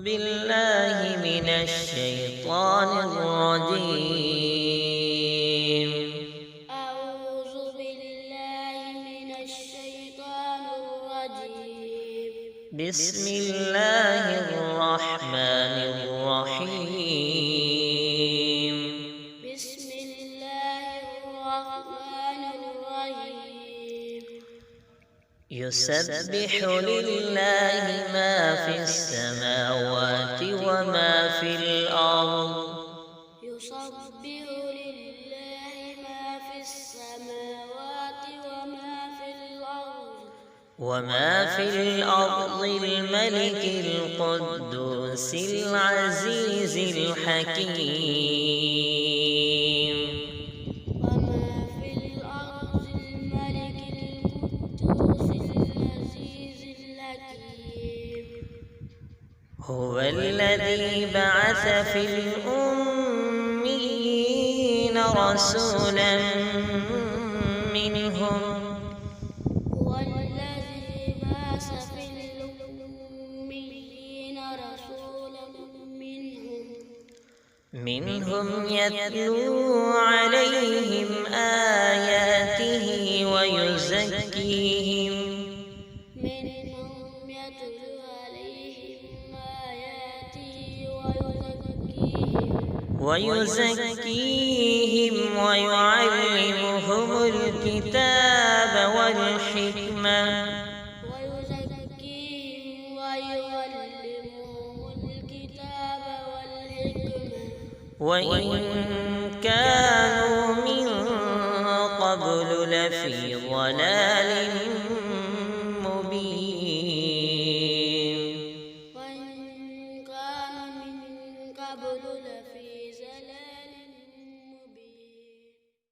بالله من الشيطان الرجيم. أعوذ بالله من الشيطان الرجيم. بسم الله الرحمن الرحيم. بسم الله الرحمن الرحيم. يسبح لله ما في السماوات وما في الأرض. يسبح لله ما في السماوات وما في الأرض الملك القدوس العزيز الحكيم. وما في الأرض الملك القدوس العزيز الحكيم. هو الذي بعث في الأميين رسولا منهم هو الذي بعث في الأميين رسولا منهم يتلو عليهم آياته ويزكيهم ويعلمهم الكتاب والحكمة وإن كانوا